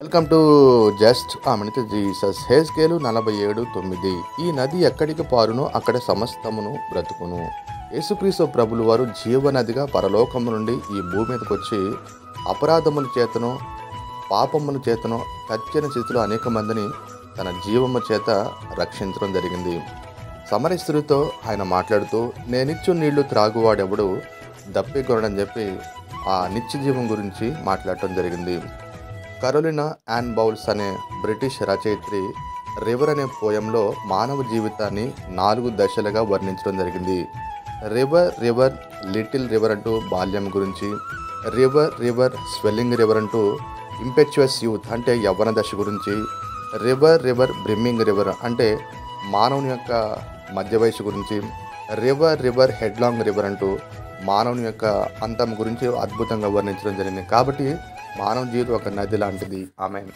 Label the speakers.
Speaker 1: Welcome to just ఆ minute Jesus హెజ్కేలు 47:9. ఈ నది ఎక్కడికి పారునో అక్కడ సమస్తమును బ్రతుకును. యేసుక్రీస్తు ప్రభులు వారు జీవనదిగా పరలోకము నుండి ఈ భూమి మీదకి వచ్చి అపరాధముల చేతను పాపముల చేతను చచ్చిన స్థితిలో అనేక మందిని తన జీవము చేత రక్షించడం జరిగింది. సమరయ స్త్రీతో ఆయన మాట్లాడుతూ నేనిచ్చు నీళ్లు త్రాగువాడెవడు దప్పికొనడని చెప్పి ఆ నిత్య జీవం గురించి మాట్లాడటం జరిగింది. కరోలినా యాన్ బౌల్స్ అనే బ్రిటిష్ రచయిత్రి రివర్ అనే పోయంలో మానవ జీవితాన్ని 4 దశలుగా వర్ణించడం జరిగింది. రివర్ లిటిల్ రివర్ అంటూ బాల్యం గురించి, రివర్ స్వెల్లింగ్ రివర్ అంటూ ఇంపెచ్యువస్ యూత్ అంటే యవ్వన దశ గురించి, రివర్ బ్రిమ్మింగ్ రివర్ అంటే మానవుని యొక్క మధ్య వయసు గురించి, రివర్ హెడ్లాంగ్ రివర్ అంటూ మానవుని యొక్క అంతం గురించి అద్భుతంగా వర్ణించడం జరిగింది. కాబట్టి మానవ జీవితం ఒక నది లాంటిది. ఆమెన్.